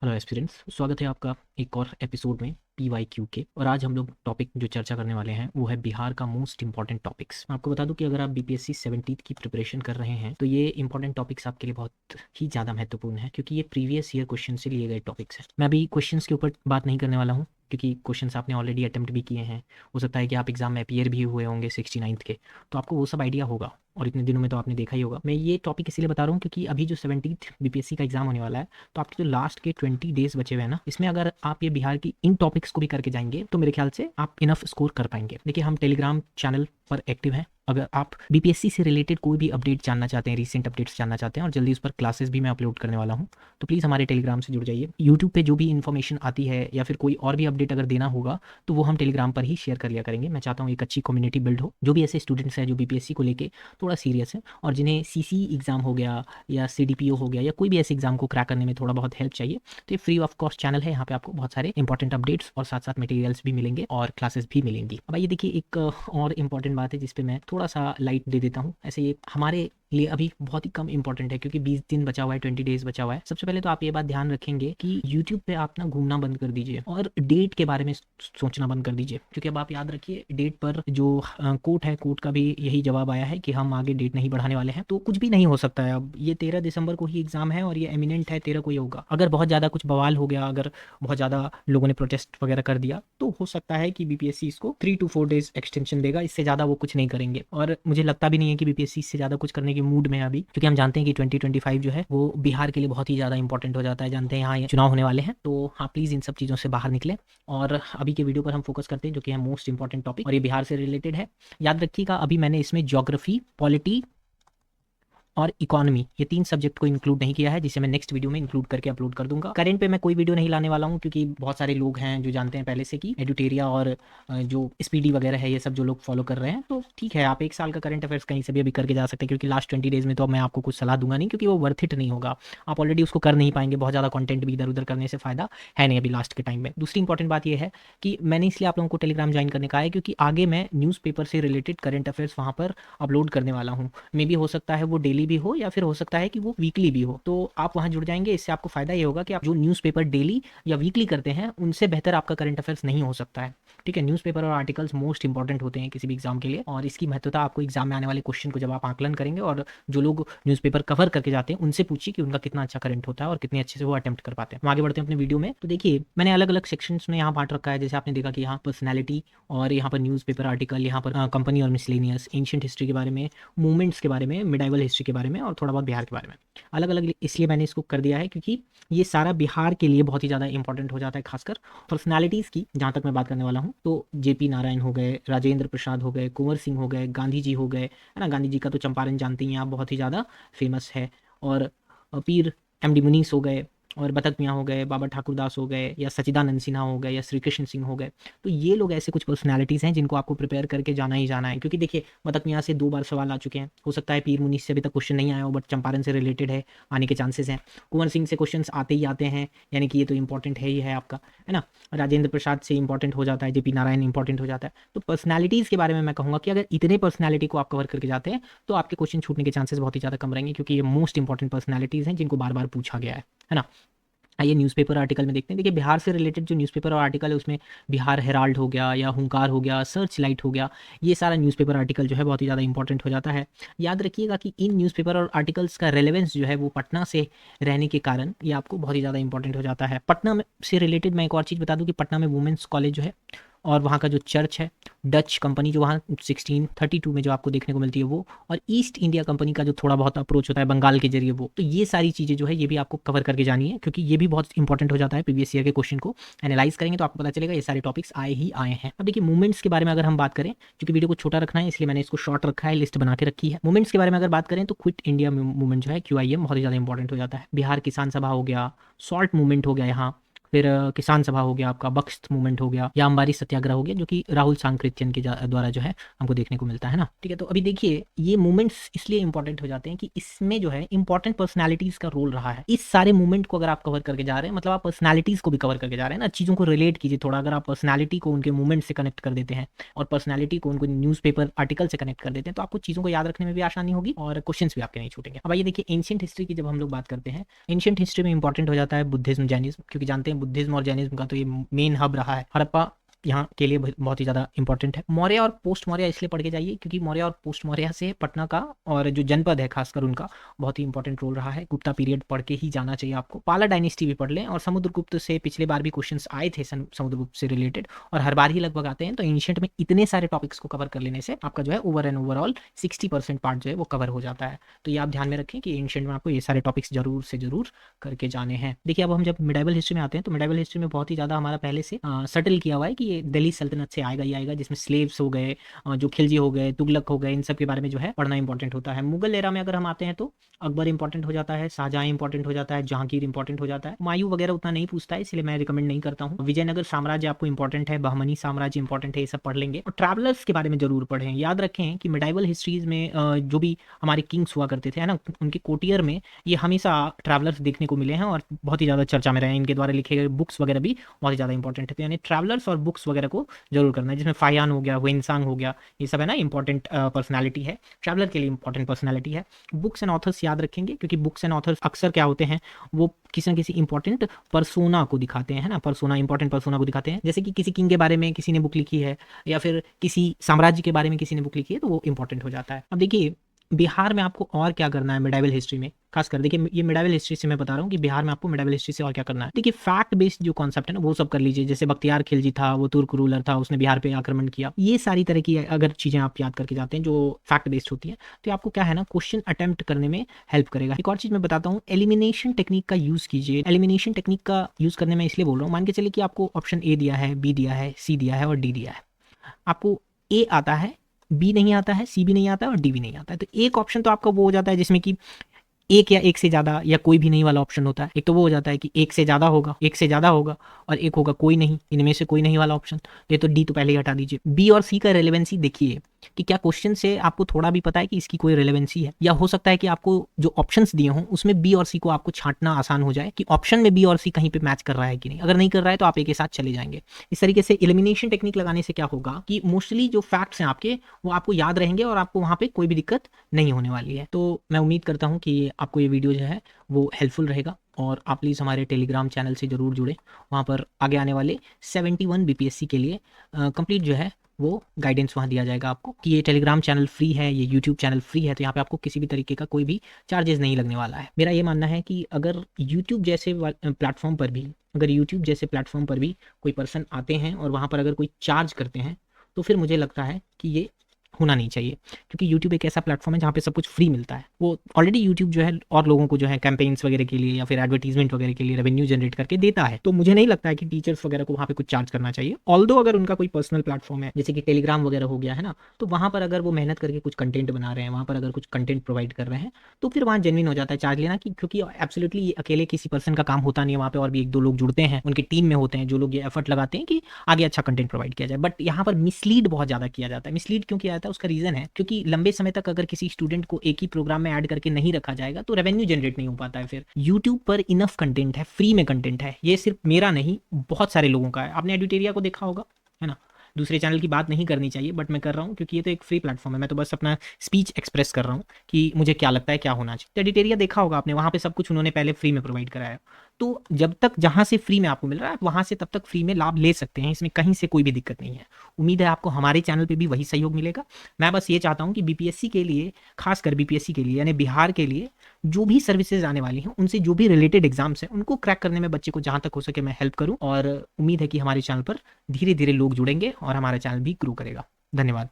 Hello aspirants, स्वागत है आपका एक और एपिसोड में PYQ के। और आज हम लोग टॉपिक जो चर्चा करने वाले हैं वो है बिहार का मोस्ट इंपॉर्टेंट टॉपिक्स। मैं आपको बता दूं कि अगर आप BPSC 17th की प्रिपरेशन कर रहे हैं तो ये इंपॉर्टेंट टॉपिक्स आपके लिए बहुत ही ज़्यादा महत्वपूर्ण है, क्योंकि ये प्रीवियस ईयर क्वेश्चन से लिए गए टॉपिक्स हैं। मैं अभी क्वेश्चंस के ऊपर बात नहीं करने वाला हूँ, क्योंकि क्वेश्चंस आपने ऑलरेडी अटेम्प्ट भी किए हैं। हो सकता है कि आप एग्जाम में अपीयर भी हुए होंगे 69th के, तो आपको वो सब आइडिया होगा और इतने दिनों में तो आपने देखा ही होगा। मैं ये टॉपिक इसीलिए बता रहा हूँ क्योंकि अभी जो 17th BPSC का एग्जाम होने वाला है, तो आपके जो लास्ट के 20 डेज बचे हुए हैं ना, इसमें अगर आप ये बिहार की इन टॉपिक्स को भी करके जाएंगे तो मेरे ख्याल से आप इनफ स्कोर कर पाएंगे। देखिए, हम टेलीग्राम चैनल पर एक्टिव हैं। अगर आप BPSC से रिलेटेड कोई भी अपडेट जानना चाहते हैं, रीसेंट अपडेट्स जानना चाहते हैं, और जल्दी उस पर क्लासेस भी मैं अपलोड करने वाला हूँ, तो प्लीज़ हमारे टेलीग्राम से जुड़ जाइए। यूट्यूब पे जो भी इन्फॉर्मेशन आती है या फिर कोई और भी अपडेट अगर देना होगा तो वो हम टेलीग्राम पर ही शेयर कर लिया करेंगे। मैं चाहता हूँ एक अच्छी कम्युनिटी बिल्ड हो, जो भी ऐसे स्टूडेंट्स हैं जो BPSC को लेके थोड़ा सीरियस है और जिन्हें CC एग्ज़ाम हो गया या CDPO हो गया या कोई भी ऐसे एग्ज़ाम को क्रैक करने में थोड़ा बहुत हेल्प चाहिए, तो ये फ्री ऑफ कॉस्ट चैनल है। यहाँ पे आपको बहुत सारे इंपॉर्टेंट अपडेट्स और साथ साथ मटेरियल्स भी मिलेंगे और क्लासेस भी मिलेंगी। अब ये देखिए, एक और इम्पॉर्टेंट बात है जिस पे मैं थोड़ा सा लाइट दे देता हूँ। ऐसे ये हमारे लिए अभी बहुत ही कम इंपॉर्टेंट है, क्योंकि 20 दिन बचा हुआ है, 20 डेज बचा हुआ है। सबसे पहले तो आप ये बात ध्यान रखेंगे कि यूट्यूब पे आप ना घूमना बंद कर दीजिए और डेट के बारे में सोचना बंद कर दीजिए, क्योंकि अब आप याद रखिए, डेट पर जो कोर्ट है, कोर्ट का भी यही जवाब आया है कि हम आगे डेट नहीं बढ़ाने वाले हैं। तो कुछ भी नहीं हो सकता है। अब ये 13 दिसंबर को ही एग्जाम है और ये एमिनेंट है, 13 को ही होगा। अगर बहुत ज़्यादा कुछ बवाल हो गया, अगर बहुत ज़्यादा लोगों ने प्रोटेस्ट वगैरह कर दिया, तो हो सकता है कि BPSC इसको 3 to 4 डेज एक्सटेंशन देगा। इससे ज़्यादा वो कुछ नहीं करेंगे और मुझे लगता भी नहीं है कि BPSC इससे ज़्यादा कुछ करने के मूड में है अभी, क्योंकि हम जानते हैं कि 2025 जो है वो बिहार के लिए बहुत ही ज़्यादा इंपॉर्टेंट हो जाता है। जानते हैं यहाँ ये चुनाव होने वाले हैं, तो हाँ, प्लीज़ इन सब चीज़ों से बाहर निकलें और अभी के वीडियो पर हम फोकस करते हैं, जो कि है मोस्ट इंपॉर्टेंट टॉपिक और ये बिहार से रिलेटेड है। याद रखिएगा, अभी मैंने इसमें ज्योग्राफी, पॉलिटी और इकोनॉमी, ये 3 सब्जेक्ट को इंक्लूड नहीं किया है, जिसे मैं नेक्स्ट वीडियो में इंक्लूड करके अपलोड कर दूंगा। करंट पे मैं कोई वीडियो नहीं लाने वाला हूँ, क्योंकि बहुत सारे लोग हैं जो जानते हैं पहले से कि एडुटेरिया और जो स्पीडी वगैरह है, ये सब जो लोग फॉलो कर रहे हैं, तो ठीक है, आप एक साल का करंट अफेयर्स कहीं से भी अभी करके जा सकते हैं। क्योंकि लास्ट 20 डेज में तो मैं आपको कुछ सलाह दूंगा नहीं, क्योंकि वो वर्थ इट नहीं होगा। आप ऑलरेडी उसको कर नहीं पाएंगे, बहुत ज़्यादा कंटेंट भी इधर उधर करने से फायदा है नहीं अभी लास्ट के टाइम में। दूसरी इंपॉर्टेंट बात यह है कि मैंने इसलिए आप लोगों को टेलीग्राम ज्वाइन करने का है, क्योंकि आगे मैं न्यूज़पेपर से रिलेटेड करंट अफेयर्स वहाँ पर अपलोड करने वाला हूँ। मे भी हो सकता है वो डेली भी हो या फिर हो सकता है कि वो वीकली भी हो, तो आप वहां जुड़ जाएंगे। इससे आपको फायदा ये होगा कि आप जो न्यूज़पेपर डेली या वीकली करते हैं, उनसे बेहतर आपका करंट अफेयर्स नहीं हो सकता है। ठीक है, न्यूज़पेपर और आर्टिकल्स मोस्ट इंपॉर्टेंट होते हैं किसी भी एग्जाम के लिए, और इसकी महत्वता आपको एग्जाम में आने वाले क्वेश्चन को जब आप आकलन करेंगे और जो लोग न्यूज़पेपर कवर करके जाते हैं उनसे पूछिए कि उनका कितना अच्छा करंट होता है और कितने अच्छे से वो अटेम्प्ट कर पाते हैं। हम आगे बढ़ते हैं अपने वीडियो में। तो देखिए, मैंने अलग अलग सेक्शंस में यहाँ बांट रखा है। जैसे आपने देखा कि यहाँ पर्सनैलिटी, और यहाँ पर न्यूज़पेपर आर्टिकल, यहाँ पर कंपनी और मिसलेनियस, एंशिएंट हिस्ट्री के बारे में, मूवमेंट्स के बारे में, मिडाइवल हिस्ट्री के बारे में, और थोड़ा बहुत बिहार के बारे में। अलग अलग इसलिए मैंने इसको कर दिया है क्योंकि ये सारा बिहार के लिए बहुत ही ज़्यादा इंपॉर्टेंट हो जाता है। खासकर पर्सनालिटीज़ की जहाँ तक मैं बात करने वाला हूँ, तो JP नारायण हो गए, राजेंद्र प्रसाद हो गए, कुंवर सिंह हो गए, गांधी जी हो गए, है ना। गांधी जी का तो चंपारण जानती हैं आप, बहुत ही ज़्यादा फेमस है। और पीर MD मुनीस हो गए, और बतक मियाँ हो गए, बाबा ठाकुरदास हो गए, या सच्चिदानंद सिन्हा हो गए, या श्री कृष्ण सिंह हो गए। तो ये लोग ऐसे कुछ पर्सनालिटीज़ हैं जिनको आपको प्रिपेयर करके जाना ही जाना है। क्योंकि देखिए, बतक मियाँ से 2 बार सवाल आ चुके हैं। हो सकता है पीर मुनीस से अभी तक क्वेश्चन नहीं आया हो, बट चंपारण से रिलेटेड है, आने के चांसेस हैं। कुंवर सिंह से क्वेश्चन आते ही आते हैं, यानी कि ये तो इंपॉर्टेंट है ही है आपका, है ना। राजेंद्र प्रसाद से इंपॉर्टेंट हो जाता है, JP नारायण इंपॉर्टेंट हो जाता है। तो पर्सनैलिटीज़ के बारे में मैं कहूँगा कि अगर इतने पर्सनैलिटी को आप कवर करके जाते हैं तो आपके क्वेश्चन छूटने के चांसेस बहुत ही ज़्यादा कम रहेंगे, क्योंकि ये मोस्ट इंपॉर्टेंट पर्सनैलिटीज़ हैं जिनको बार बार पूछा गया है ना। आइए न्यूज़पेपर आर्टिकल में देखते हैं। देखिए, बिहार से रिलेटेड जो न्यूज़पेपर और आर्टिकल है उसमें बिहार हेराल्ड हो गया, या हुंकार हो गया, सर्च लाइट हो गया, ये सारा न्यूज़पेपर आर्टिकल जो है बहुत ही ज़्यादा इंपॉर्टेंट हो जाता है। याद रखिएगा कि इन न्यूज़पेपर और आर्टिकल्स का रेलेवेंस जो है वो पटना से रहने के कारण ये आपको बहुत ही ज़्यादा इंपॉर्टेंट हो जाता है। पटना में से रिलेटेड मैं एक और चीज़ बता दूँ कि पटना में वुमेंस कॉलेज जो है और वहाँ का जो चर्च है, डच कंपनी जो वहाँ 1632 में जो आपको देखने को मिलती है वो, और ईस्ट इंडिया कंपनी का जो थोड़ा बहुत अप्रोच होता है बंगाल के जरिए वो, तो ये सारी चीज़ें जो है ये भी आपको कवर करके जानी है, क्योंकि ये भी बहुत इंपॉर्टेंट हो जाता है। प्रीवियस ईयर के क्वेश्चन को एनालाइज करेंगे तो आपको पता चलेगा ये सारे टॉपिक्स आए ही आए हैं। अब देखिए, मूवमेंट्स के बारे में अगर हम बात करें, क्योंकि वीडियो को छोटा रखना है इसलिए मैंने इसको शॉर्ट रखा है, लिस्ट बना के रखी है। मूवमेंट्स के बारे में अगर बात करें तो क्विट इंडिया मूवमेंट जो है QIM बहुत ही ज़्यादा इंपॉर्टेंट हो जाता है। बिहार किसान सभा हो गया, सॉल्ट मूवमेंट हो गया यहाँ, फिर किसान सभा हो गया आपका, बख्श मूवमेंट हो गया, या अंबारी सत्याग्रह हो गया, जो कि राहुल सांकृत्यायन के द्वारा जो है हमको देखने को मिलता है ना। ठीक है, तो अभी देखिए ये मूवमेंट्स इसलिए इंपॉर्टेंट हो जाते हैं कि इसमें जो है इंपॉर्टेंट पर्सनैलिटीज का रोल रहा है। इस सारे मूवमेंट को अगर आप कवर करके जा रहे हैं, मतलब आप पर्सनैलिटीज को भी कवर करके जा रहे हैं ना, चीज़ों को रिलेट कीजिए थोड़ा। अगर आप पर्सनैलिटी को उनके मूवमेंट से कनेक्ट कर देते हैं और पर्सनैलिटी को उनको न्यूज़पेपर आर्टिकल से कनेक्ट कर देते हैं, तो आपको चीज़ों को याद रखने में भी आसानी होगी और क्वेश्चंस भी आपके नहीं छूटेंगे। अब आइए देखिए एंशिएंट हिस्ट्री की जब हम लोग बात करते हैं, एंशिएंट हिस्ट्री में इंपॉर्टेंट हो जाता है बुद्धिज्म, जैनिज्म, क्योंकि जानते हैं बुद्धिज्म और जैनिज्म का तो ये मेन हब रहा है। हड़प्पा यहाँ के लिए बहुत ही ज़्यादा इंपॉर्टेंट है। मौर्य और पोस्ट मौर्य इसलिए पढ़ के जाइए क्योंकि मौर्य और पोस्ट मौर्य से पटना का और जो जनपद है खासकर उनका बहुत ही इंपॉर्टेंट रोल रहा है। गुप्ता पीरियड पढ़ के ही जाना चाहिए आपको। पाला डायनेस्टी भी पढ़ लें, और समुद्रगुप्त से पिछले बार भी क्वेश्चंस आए थे समुद्रगुप्त से रिलेटेड, और हर बार ही लगभग आते हैं। तो एंशिएंट में इतने सारे टॉपिक्स को कवर कर लेने से आपका जो है ओवरऑल 60% पार्ट जो है वो कवर हो जाता है। तो ये आप ध्यान में रखें कि एंशिएंट में आपको ये सारे टॉपिक्स जरूर से जरूर करके जाने हैं। देखिए अब हम जब मिडाइवल हिस्ट्री में आते हैं, तो मिडाइवल हिस्ट्री में बहुत ही ज़्यादा हमारा पहले से सटल किया हुआ है कि ये दिल्ली सल्तनत से आएगा ही आएगा, जिसमें स्लेव्स हो गए, जो खिलजी हो गए, तुगलक हो गए, इन सब के बारे में जो है पढ़ना इंपॉर्टेंट होता है। मुगल एरा में अगर हम आते हैं तो अकबर इंपॉर्टेंट हो जाता है, शाहजहां इंपॉर्टेंट हो जाता है, जहांगीर इंपॉर्टेंट हो जाता है, हुमायूं वगैरह उतना नहीं पूछता है, इसलिए मैं रिकमेंड नहीं करता हूँ। विजयनगर साम्राज्य आपको इंपॉर्टेंट है, बहमनी साम्राज्य इंपॉर्टेंट है, ये सब पढ़ लेंगे। और ट्रैवलर्स के बारे में जरूर पढ़ें। याद रखें कि मिडाइवल हिस्ट्रीज में जो भी हमारे किंग्स हुआ करते थे है ना, उनके कोटियर में ये हमेशा ट्रैवलर्स देखने को मिले हैं और बहुत ही ज़्यादा चर्चा में रहे हैं। इनके द्वारा लिखे गए बुक्स वगैरह भी बहुत ही ज़्यादा इंपॉर्टेंट है। तो यानी ट्रैवलर्स और बुक्स वगैरह को जरूर करना है, जिसमें फायान हो गया, हुएनसांग हो गया, ये सब है ना इंपॉर्टेंट पर्सनैलिटी है, ट्रैवलर के लिए इंपॉर्टेंट पर्सनैलिटी है। बुक्स एंड ऑथर्स याद रखेंगे क्योंकि बुक्स एंड ऑथर्स अक्सर क्या होते हैं, वो किसी न किसी इंपॉर्टेंट पर्सोना को दिखाते हैं, है ना, पर्सोना, इंपॉर्टेंट पर्सोना को दिखाते हैं। जैसे कि किसी किंग के बारे में किसी ने बुक लिखी है, या फिर किसी साम्राज्य के बारे में किसी ने बुक लिखी है, तो वो इंपॉर्टेंट हो जाता है। अब देखिए बिहार में आपको और क्या करना है मिडाइवल हिस्ट्री में, खासकर देखिए ये मिडाइवल हिस्ट्री से मैं बता रहा हूँ कि बिहार में आपको मिडाइवल हिस्ट्री से और क्या करना है। देखिए फैक्ट बेस्ड जो कॉन्सेप्ट है ना वो सब कर लीजिए। जैसे बख्तियार खिलजी था, वो तुर्क रूलर था, उसने बिहार पे आक्रमण किया, ये सारी तरह की अगर चीजें आप याद करके जाते हैं जो फैक्ट बेस्ड होती है, तो आपको क्या है ना क्वेश्चन अटेम्प्ट करने में हेल्प करेगा। एक और चीज मैं बताता हूँ, एलिमिनेशन टेक्निक का यूज कीजिए। एलिमिनेशन टेक्निक का यूज करने में इसलिए बोल रहा हूँ, मान के चलिए कि आपको ऑप्शन ए दिया है, बी दिया है, सी दिया है और डी दिया है। आपको ए आता है, बी नहीं आता है, सी भी नहीं आता है और डी भी नहीं आता है। तो एक ऑप्शन तो आपका वो हो जाता है जिसमें कि एक या एक से ज्यादा या कोई भी नहीं वाला ऑप्शन होता है। एक तो वो हो जाता है कि एक से ज्यादा होगा, एक से ज्यादा होगा, और एक होगा कोई नहीं, इनमें से कोई नहीं वाला ऑप्शन। ये तो डी तो पहले ही हटा दीजिए। बी और सी का रेलेवेंसी देखिए कि क्या क्वेश्चन से आपको थोड़ा भी पता है कि इसकी कोई रेलेवेंसी है, या हो सकता है कि आपको जो ऑप्शंस दिए हों उसमें बी और सी को आपको छांटना आसान हो जाए कि ऑप्शन में बी और सी कहीं पे मैच कर रहा है कि नहीं। अगर नहीं कर रहा है तो आप एक के साथ चले जाएंगे। इस तरीके से एलिमिनेशन टेक्निक लगाने से क्या होगा कि मोस्टली जो फैक्ट्स हैं आपके वो आपको याद रहेंगे और आपको वहां पे कोई भी दिक्कत नहीं होने वाली है। तो मैं उम्मीद करता हूँ कि आपको ये वीडियो जो है वो हेल्पफुल रहेगा, और आप प्लीज़ हमारे टेलीग्राम चैनल से ज़रूर जुड़ें। वहाँ पर आगे आने वाले 71 बीपीएससी के लिए कंप्लीट जो है वो गाइडेंस वहाँ दिया जाएगा आपको, कि ये टेलीग्राम चैनल फ्री है, ये यूट्यूब चैनल फ्री है, तो यहाँ पे आपको किसी भी तरीके का कोई भी चार्जेस नहीं लगने वाला है। मेरा ये मानना है कि अगर यूट्यूब जैसे प्लेटफॉर्म पर भी कोई पर्सन आते हैं और वहाँ पर अगर कोई चार्ज करते हैं, तो फिर मुझे लगता है कि ये होना नहीं चाहिए, क्योंकि YouTube एक ऐसा प्लेटफॉर्म है जहाँ पे सब कुछ फ्री मिलता है। वो ऑलरेडी YouTube जो है और लोगों को जो है कैंपेन्स वगैरह के लिए या फिर एडवर्टीजमेंट वगैरह के लिए रेवेन्यू जनरेट करके देता है। तो मुझे नहीं लगता है कि टीचर्स वगैरह को वहाँ पे कुछ चार्ज करना चाहिए। ऑल्दो अगर उनका कोई पर्सनल प्लेटफॉर्म है जैसे कि टेलीग्राम वगैरह हो गया है ना, तो वहाँ पर अगर वो मेहनत करके कुछ कंटेंट बना रहे हैं, वहाँ पर अगर कुछ कंटेंट प्रोवाइड कर रहे हैं, तो फिर वहाँ जेन्युइन हो जाता है चार्ज लेना, क्योंकि एब्सोल्युटली ये अकेले किसी पर्सन का काम होता नहीं है। वहाँ पे और भी एक दो लोग जुड़ते हैं, उनकी टीम में होते हैं जो लोग ये एफर्ट लगाते हैं कि आगे अच्छा कंटेंट प्रोवाइड किया जाए। बट यहाँ पर मिसलीड बहुत ज़्यादा किया जाता है। मिसलीड क्यों किया जाता है उसका रीज़न है क्योंकि लंबे समय तक अगर किसी स्टूडेंट को एक ही प्रोग्राम में ऐड करके नहीं रखा जाएगा तो रेवेन्यू जनरेट नहीं हो पाता है। फिर यूट्यूब पर इनफ कंटेंट है, फ्री में कंटेंट है, ये सिर्फ मेरा नहीं बहुत सारे लोगों का है। आपने एडिटेरिया को देखा होगा, है ना। दूसरे चैनल की बात नहीं करनी चाहिए बट मैं कर रहा हूँ क्योंकि ये तो एक फ्री प्लेटफॉर्म है। मैं तो बस अपना स्पीच एक्सप्रेस कर रहा हूँ कि मुझे क्या लगता है क्या होना चाहिए। तो एडिटेरिया देखा होगा आपने, वहाँ पे सब कुछ उन्होंने पहले फ्री में प्रोवाइड कराया। तो जब तक जहाँ से फ्री में आपको मिल रहा है आप वहाँ से तब तक फ्री में लाभ ले सकते हैं, इसमें कहीं से कोई भी दिक्कत नहीं है। उम्मीद है आपको हमारे चैनल पे भी वही सहयोग मिलेगा। मैं बस ये चाहता हूँ कि बीपीएससी के लिए, खासकर बीपीएससी के लिए यानी बिहार के लिए जो भी सर्विसेज आने वाली हैं उनसे जो भी रिलेटेड एग्जाम्स हैं उनको क्रैक करने में बच्चे को जहाँ तक हो सके मैं हेल्प करूँ। और उम्मीद है कि हमारे चैनल पर धीरे धीरे लोग जुड़ेंगे और हमारा चैनल भी ग्रो करेगा। धन्यवाद।